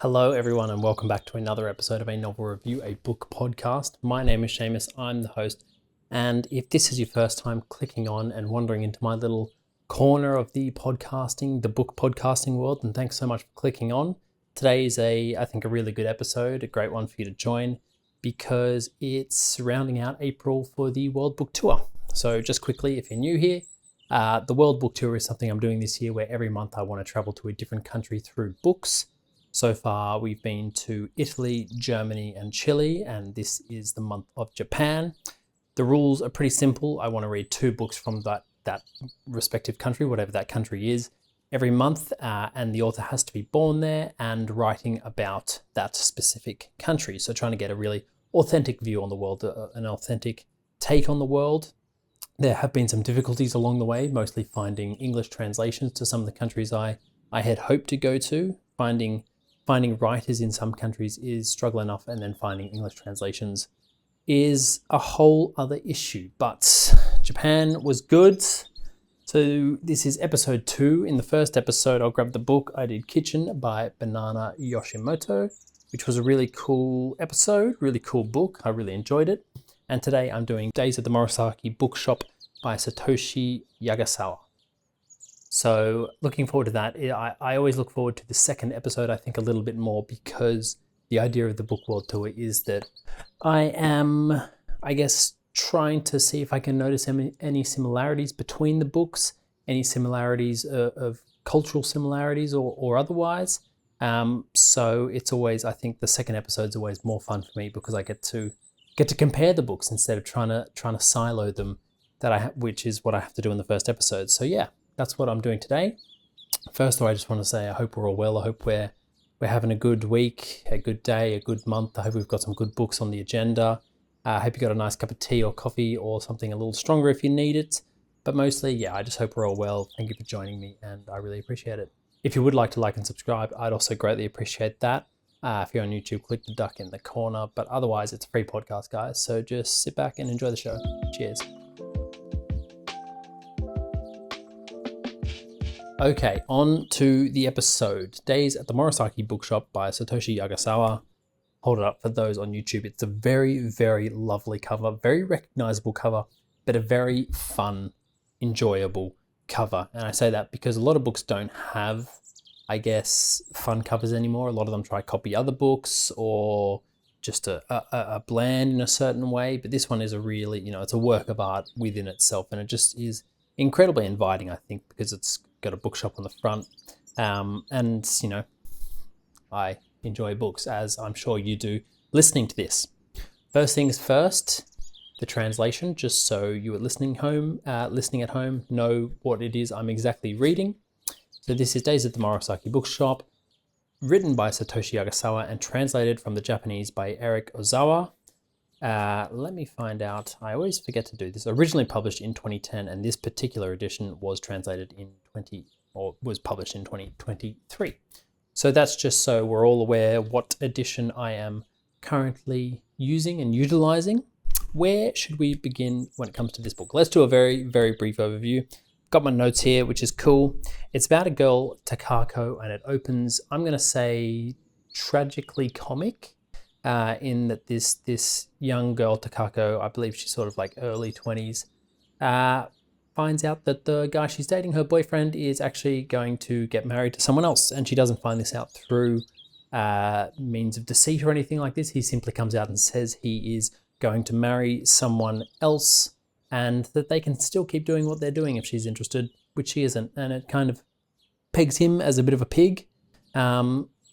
Hello everyone and welcome back to another episode of A Novel Review, a book podcast. My name is Seamus, I'm the host, and if this is your first time clicking on and wandering into my little corner of the book podcasting world, then thanks so much for clicking on. Today is I think a really good episode, a great one for you to join because it's rounding out April for the World Book Tour. So just quickly, if you're new here, the World Book Tour is something I'm doing this year where every month I want to travel to a different country through books. So far, we've been to Italy, Germany, and Chile, and this is the month of Japan. The rules are pretty simple. I want to read 2 books from that respective country, whatever that country is, every month, and the author has to be born there and writing about that specific country. So trying to get a really authentic view on the world, an authentic take on the world. There have been some difficulties along the way, mostly finding English translations to some of the countries I had hoped to go to. Finding writers in some countries is struggle enough, and then finding English translations is a whole other issue. But Japan was good. So this is episode 2. In the first episode, I'll grab the book I did Kitchen by Banana Yoshimoto, which was a really cool episode, really cool book. I really enjoyed it. And today I'm doing Days at the Morisaki Bookshop by Satoshi Yagisawa. So looking forward to that. I always look forward to the second episode, I think, a little bit more because the idea of the Book World Tour is that I am, trying to see if I can notice any similarities between the books, any similarities of cultural similarities or otherwise. So it's always, I think the second episode's always more fun for me because I get to compare the books instead of trying to silo them, which is what I have to do in the first episode. So yeah. That's what I'm doing today. First of all, I just want to say I hope we're all well. I hope we're having a good week, a good day, a good month. I hope we've got some good books on the agenda. I hope you got a nice cup of tea or coffee or something a little stronger if you need it. But mostly, yeah, I just hope we're all well. Thank you for joining me, and I really appreciate it. If you would like to like and subscribe, I'd also greatly appreciate that. If you're on YouTube, click the duck in the corner. But otherwise, it's a free podcast, guys. So just sit back and enjoy the show. Cheers. Okay, on to the episode. Days at the Morisaki Bookshop by Satoshi Yagisawa. Hold it up for those on YouTube. It's a very, very lovely cover, very recognizable cover, but a very fun, enjoyable cover. And I say that because a lot of books don't have, fun covers anymore. A lot of them try to copy other books or just a blend in a certain way. But this one is a really, it's a work of art within itself. And it just is incredibly inviting, I think, because it's got a bookshop on the front, and I enjoy books, as I'm sure you do listening to this. First things first, the translation, just so you are listening at home, know what it is I'm exactly reading. So this is Days at the Morisaki Bookshop, written by Satoshi Yagisawa and translated from the Japanese by Eric Ozawa. Let me find out. I always forget to do this. Originally published in 2010, and this particular edition was translated was published in 2023. So that's just so we're all aware what edition I am currently using and utilizing. Where should we begin when it comes to this book? Let's do a very, very brief overview. Got my notes here, which is cool. It's about a girl, Takako, and it opens, I'm going to say, tragically comic. In that this young girl, Takako, I believe she's sort of like early 20s, finds out that the guy she's dating, her boyfriend, is actually going to get married to someone else. And she doesn't find this out through means of deceit or anything like this. He simply comes out and says he is going to marry someone else and that they can still keep doing what they're doing if she's interested, which she isn't. And it kind of pegs him as a bit of a pig.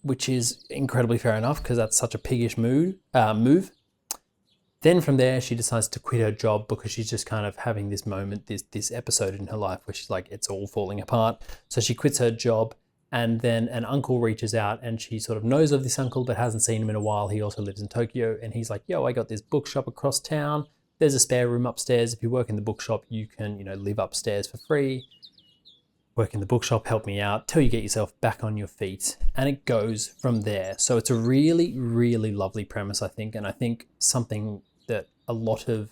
Which is incredibly fair enough because that's such a piggish move. Then from there, she decides to quit her job because she's just kind of having this moment, this episode in her life where she's like, it's all falling apart. So she quits her job, and then an uncle reaches out, and she sort of knows of this uncle but hasn't seen him in a while. He also lives in Tokyo, and he's like, yo, I got this bookshop across town. There's a spare room upstairs. If you work in the bookshop, you can, live upstairs for free. Work in the bookshop, help me out till you get yourself back on your feet. And it goes from there. So it's a really, really lovely premise, I think. And I think something that a lot of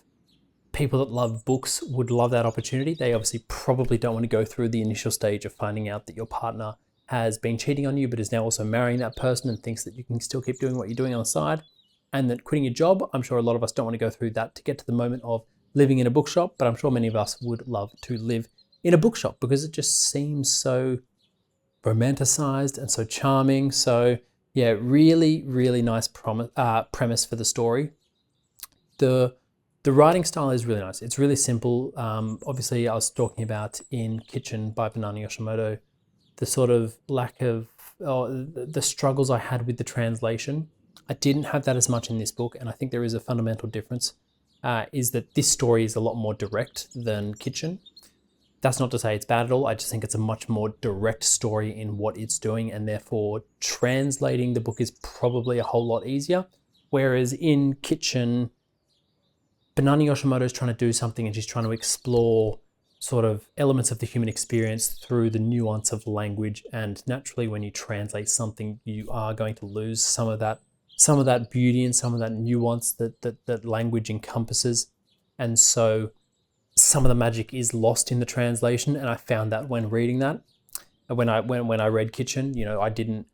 people that love books would love that opportunity. They obviously probably don't want to go through the initial stage of finding out that your partner has been cheating on you, but is now also marrying that person and thinks that you can still keep doing what you're doing on the side, and that quitting your job. I'm sure a lot of us don't want to go through that to get to the moment of living in a bookshop, but I'm sure many of us would love to live in a bookshop because it just seems so romanticized and so charming. So yeah, really, really nice premise for the story. The writing style is really nice. It's really simple. Obviously, I was talking about in Kitchen by Banana Yoshimoto, the sort of lack of, the struggles I had with the translation. I didn't have that as much in this book, and I think there is a fundamental difference, is that this story is a lot more direct than Kitchen. That's not to say it's bad at all. I just think it's a much more direct story in what it's doing, and therefore translating the book is probably a whole lot easier. Whereas in Kitchen, Banana Yoshimoto is trying to do something, and she's trying to explore sort of elements of the human experience through the nuance of language. And naturally, when you translate something, you are going to lose some of that beauty and some of that nuance that language encompasses. And so some of the magic is lost in the translation, and I found that when reading that. When I read Kitchen, I didn't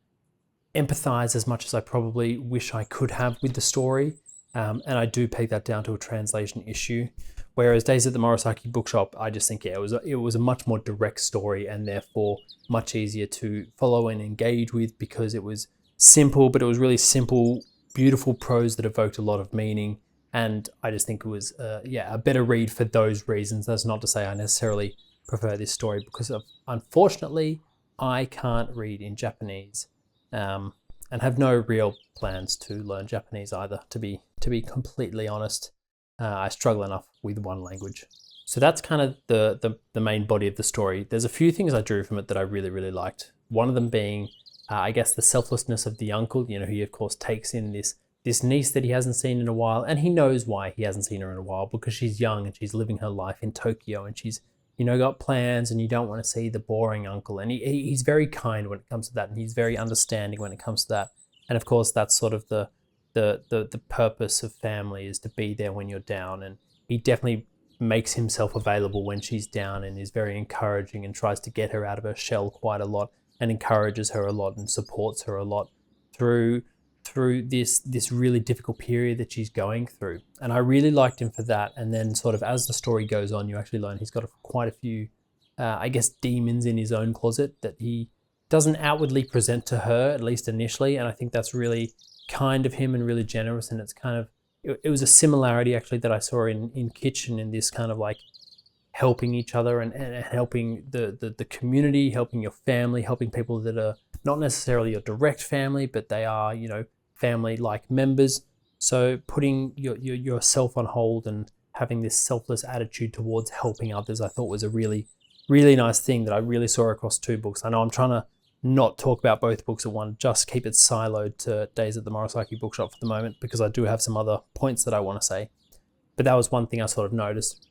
empathize as much as I probably wish I could have with the story, and I do peg that down to a translation issue. Whereas Days at the Morisaki Bookshop, I just think it was a much more direct story, and therefore much easier to follow and engage with because it was simple, but it was really simple, beautiful prose that evoked a lot of meaning. And I just think it was, a better read for those reasons. That's not to say I necessarily prefer this story, because unfortunately, I can't read in Japanese, and have no real plans to learn Japanese either, to be completely honest. I struggle enough with one language. So that's kind of the main body of the story. There's a few things I drew from it that I really, really liked. One of them being, I guess, the selflessness of the uncle, who of course takes in this niece that he hasn't seen in a while, and he knows why he hasn't seen her in a while, because she's young and she's living her life in Tokyo, and she's got plans, and you don't want to see the boring uncle. And he's very kind when it comes to that, and he's very understanding when it comes to that. And of course, that's sort of the purpose of family, is to be there when you're down. And he definitely makes himself available when she's down, and is very encouraging and tries to get her out of her shell quite a lot, and encourages her a lot and supports her a lot through this really difficult period that she's going through. And I really liked him for that. And then sort of as the story goes on, you actually learn he's got quite a few, demons in his own closet that he doesn't outwardly present to her, at least initially. And I think that's really kind of him and really generous. And it's kind of, it was a similarity actually that I saw in Kitchen, in this kind of like helping each other and helping the community, helping your family, helping people that are not necessarily your direct family, but they are, family-like members. So putting yourself on hold and having this selfless attitude towards helping others, I thought was a really, really nice thing that I really saw across two books. I know I'm trying to not talk about both books at once, just keep it siloed to Days at the Morisaki Bookshop for the moment, because I do have some other points that I want to say. But that was one thing I sort of noticed.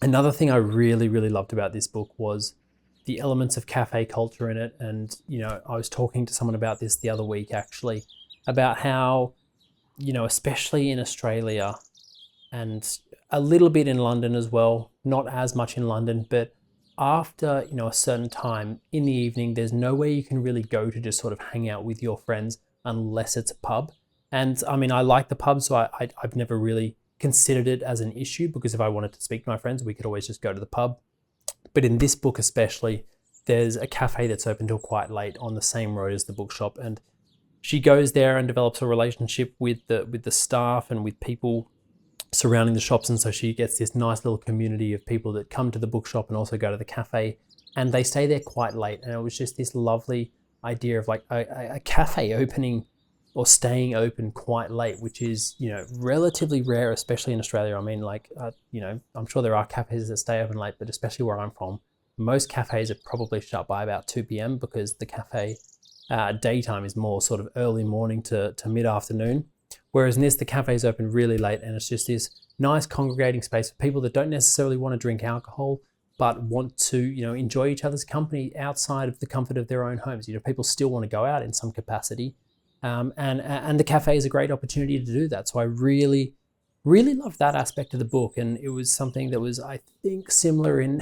Another thing I really, really loved about this book was the elements of cafe culture in it. And, I was talking to someone about this the other week, actually, about how, especially in Australia and a little bit in London as well, not as much in London, but after, a certain time in the evening, there's nowhere you can really go to just sort of hang out with your friends unless it's a pub. And I mean, I like the pub, so I've never really considered it as an issue, because if I wanted to speak to my friends, we could always just go to the pub. But in this book especially, there's a cafe that's open till quite late on the same road as the bookshop, and she goes there and develops a relationship with the staff and with people surrounding the shops. And so she gets this nice little community of people that come to the bookshop and also go to the cafe, and they stay there quite late. And it was just this lovely idea of like a cafe opening or staying open quite late, which is, relatively rare, especially in Australia. I mean, like, I'm sure there are cafes that stay open late, but especially where I'm from, most cafes are probably shut by about 2 p.m. because the cafe daytime is more sort of early morning to mid-afternoon. Whereas in this, the cafe is open really late, and it's just this nice congregating space for people that don't necessarily want to drink alcohol, but want to, enjoy each other's company outside of the comfort of their own homes. People still want to go out in some capacity. And the cafe is a great opportunity to do that. So I really, really loved that aspect of the book. And it was something that was, I think, similar in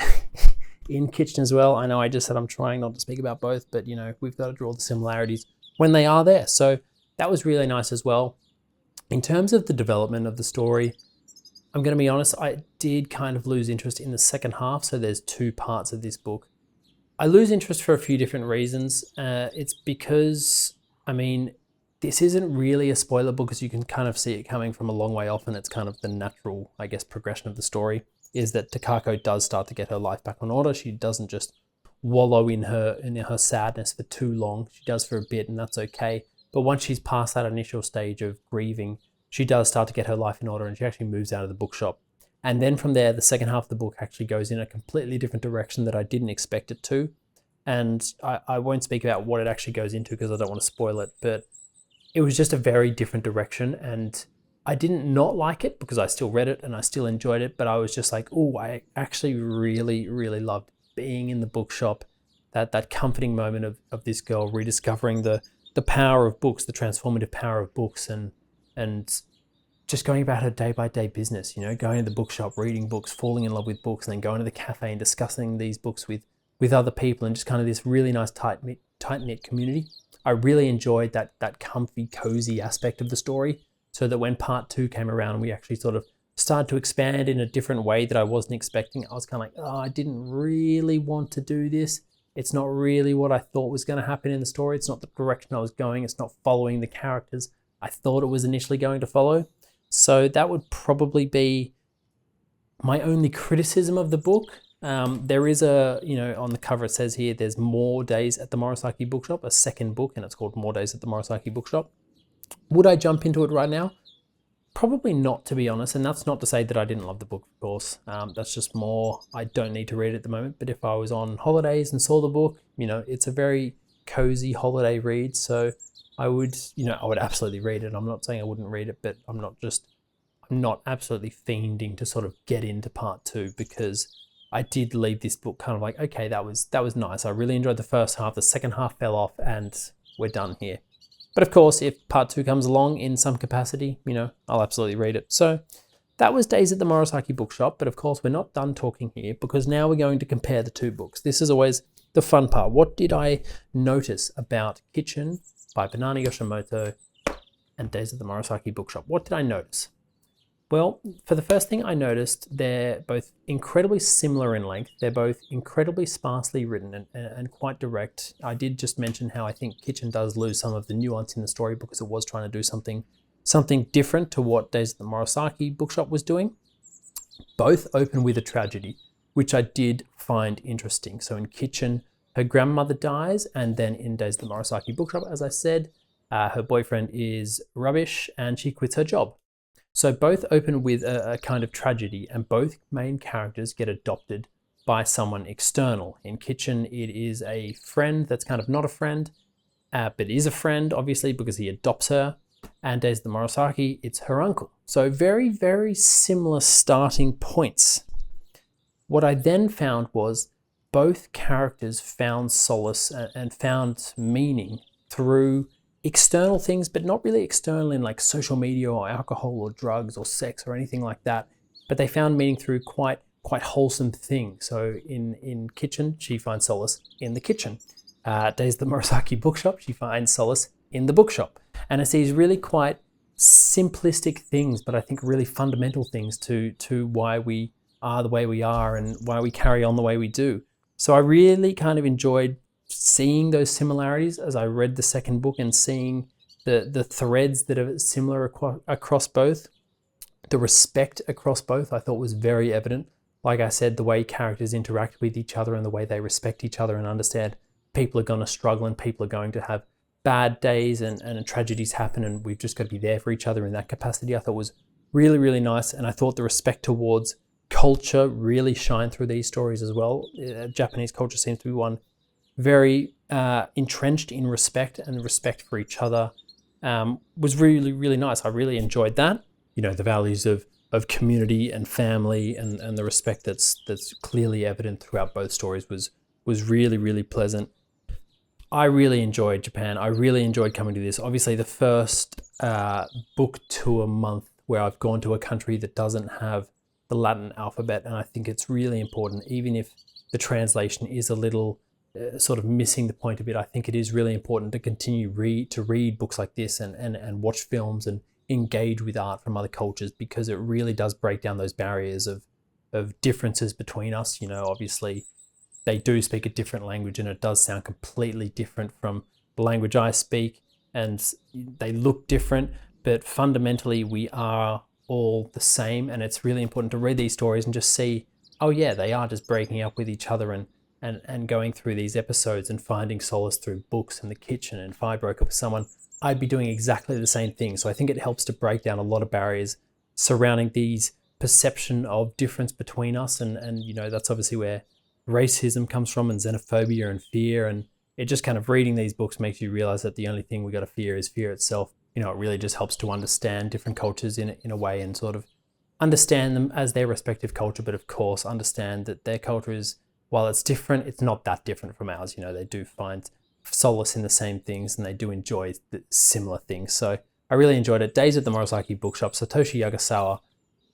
in Kitchen as well. I know I just said I'm trying not to speak about both, but you know, we've got to draw the similarities when they are there. So that was really nice as well. In terms of the development of the story, I'm going to be honest, I did kind of lose interest in the second half. So there's 2 parts of this book. I lose interest for a few different reasons. It's because, I mean, this isn't really a spoiler book, as you can kind of see it coming from a long way off, and it's kind of the natural, I guess, progression of the story, is that Takako does start to get her life back on order. She doesn't just wallow in her sadness for too long. She does for a bit, and that's okay. But once she's past that initial stage of grieving, she does start to get her life in order, and she actually moves out of the bookshop. And then from there, the second half of the book actually goes in a completely different direction that I didn't expect it to. And I won't speak about what it actually goes into because I don't want to spoil it, but it was just a very different direction. And I didn't not like it because I still read it and I still enjoyed it, but I was just like, oh, I actually really, really loved being in the bookshop, that comforting moment of this girl rediscovering the power of books, the transformative power of books, and just going about her day-by-day business, you know, going to the bookshop, reading books, falling in love with books, and then going to the cafe and discussing these books with other people, and just kind of this really nice tight-knit community. I really enjoyed that comfy, cozy aspect of the story, so that when part 2 came around, we actually sort of started to expand in a different way that I wasn't expecting. I was kind of like, oh, I didn't really want to do this. It's not really what I thought was going to happen in the story. It's not the direction I was going. It's not following the characters I thought it was initially going to follow. So that would probably be my only criticism of the book. There is on the cover it says here, there's More Days at the Morisaki Bookshop, a second book, and it's called More Days at the Morisaki Bookshop. Would I jump into it right now? Probably not, to be honest. And that's not to say that I didn't love the book, of course. That's just more, I don't need to read it at the moment. But if I was on holidays and saw the book, you know, it's a very cozy holiday read. So I would absolutely read it. I'm not saying I wouldn't read it, but I'm not absolutely fiending to sort of get into part 2, because I did leave this book kind of like, okay, that was nice. I really enjoyed the first half. The second half fell off and we're done here. But of course, if part 2 comes along in some capacity, you know, I'll absolutely read it. So that was Days at the Morisaki Bookshop. But of course, we're not done talking here, because now we're going to compare the 2 books. This is always the fun part. What did I notice about Kitchen by Banana Yoshimoto and Days at the Morisaki Bookshop? What did I notice? Well, for the first thing I noticed, they're both incredibly similar in length. They're both incredibly sparsely written and quite direct. I did just mention how I think Kitchen does lose some of the nuance in the story because it was trying to do something different to what Days at the Morisaki Bookshop was doing. Both open with a tragedy, which I did find interesting. So in Kitchen, her grandmother dies, and then in Days at the Morisaki Bookshop, as I said, her boyfriend is rubbish and she quits her job. So both open with a kind of tragedy, and both main characters get adopted by someone external. In Kitchen, it is a friend that's kind of not a friend, but is a friend, obviously, because he adopts her. And Days at the Morisaki, it's her uncle. So very, very similar starting points. What I then found was both characters found solace and found meaning through external things, but not really external in like social media or alcohol or drugs or sex or anything like that. But they found meaning through quite wholesome things. So in Kitchen, she finds solace in the kitchen. Days at the Morisaki Bookshop, she finds solace in the bookshop. And it's these really quite simplistic things, but I think really fundamental things to why we are the way we are and why we carry on the way we do. So I really kind of enjoyed seeing those similarities as I read the second book, and seeing the threads that are similar across both. The respect across both I thought was very evident. Like I said, the way characters interact with each other and the way they respect each other and understand people are going to struggle and people are going to have bad days and tragedies happen, and we've just got to be there for each other in that capacity, I thought was really, really nice. And I thought the respect towards culture really shined through these stories as well. Japanese culture seems to be one very entrenched in respect, and respect for each other was really, really nice. I really enjoyed that. You know, the values of community and family and the respect that's clearly evident throughout both stories was really, really pleasant. I really enjoyed Japan. I really enjoyed coming to this. Obviously, the first book tour month where I've gone to a country that doesn't have the Latin alphabet, and I think it's really important, even if the translation is a little sort of missing the point a bit. I think it is really important to continue to read books like this and watch films and engage with art from other cultures, because it really does break down those barriers of differences between us. You know, obviously they do speak a different language and it does sound completely different from the language I speak, and they look different, but fundamentally we are all the same. And it's really important to read these stories and just see, oh yeah, they are just breaking up with each other and going through these episodes and finding solace through books in the kitchen. And if I broke up with someone, I'd be doing exactly the same thing. So I think it helps to break down a lot of barriers surrounding these perception of difference between us. And you know, that's obviously where racism comes from, and xenophobia and fear. And it just kind of, reading these books makes you realize that the only thing we got to fear is fear itself. You know, it really just helps to understand different cultures in a way, and sort of understand them as their respective culture, but of course understand that their culture is, while it's different, it's not that different from ours. You know, they do find solace in the same things and they do enjoy the similar things. So I really enjoyed it. Days at the Morisaki Bookshop, Satoshi Yagisawa,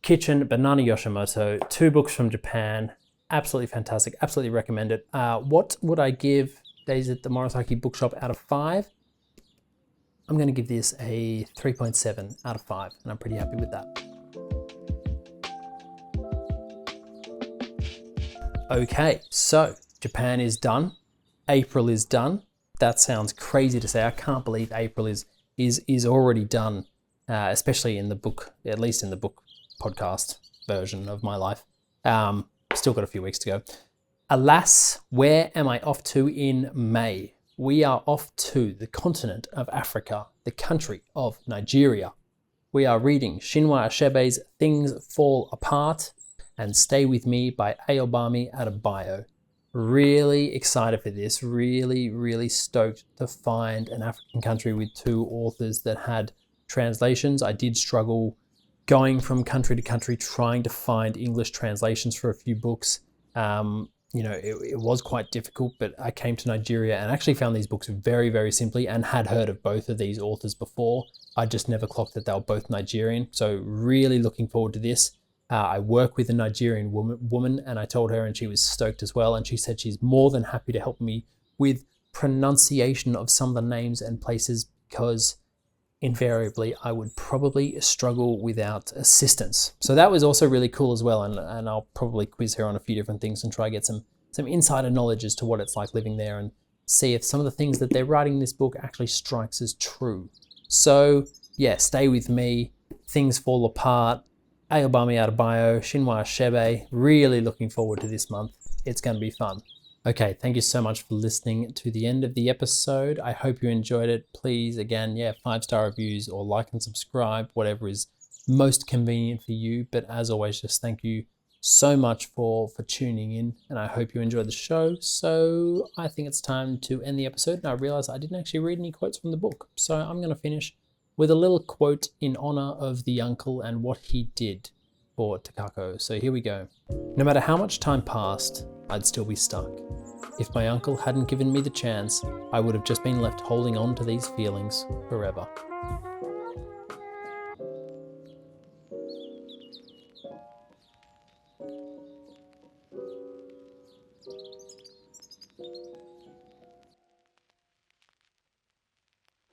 Kitchen, Banana Yoshimoto, 2 books from Japan. Absolutely fantastic. Absolutely recommend it. What would I give Days at the Morisaki Bookshop out of 5? I'm going to give this a 3.7 out of 5, and I'm pretty happy with that. Okay, so Japan is done. April is done. That sounds crazy to say. I can't believe April is already done, especially in the book, at least in the book podcast version of my life. Still got a few weeks to go. Alas, where am I off to in May? We are off to the continent of Africa, the country of Nigeria. We are reading Chinua Achebe's Things Fall Apart and Stay With Me by Ayòbámi Adébáyò. Really excited for this. Really, really stoked to find an African country with 2 authors that had translations. I did struggle going from country to country trying to find English translations for a few books. You know, it was quite difficult, but I came to Nigeria and actually found these books very, very simply, and had heard of both of these authors before. I just never clocked that they were both Nigerian. So really looking forward to this. I work with a Nigerian woman, and I told her, and she was stoked as well. And she said she's more than happy to help me with pronunciation of some of the names and places, because invariably I would probably struggle without assistance. So that was also really cool as well. And I'll probably quiz her on a few different things and try to get some insider knowledge as to what it's like living there, and see if some of the things that they're writing in this book actually strikes as true. So yeah, Stay With Me, Things Fall Apart, Ayòbámi Adébáyò, Chinua Achebe. Really looking forward to this month. It's going to be fun. Okay, thank you so much for listening to the end of the episode. I hope you enjoyed it. Please, again, 5-star reviews or like and subscribe, whatever is most convenient for you. But as always, just thank you so much for tuning in, and I hope you enjoyed the show. So I think it's time to end the episode, and I realized I didn't actually read any quotes from the book. So I'm going to finish with a little quote in honor of the uncle and what he did for Takako. So here we go. No matter how much time passed, I'd still be stuck. If my uncle hadn't given me the chance, I would have just been left holding on to these feelings forever.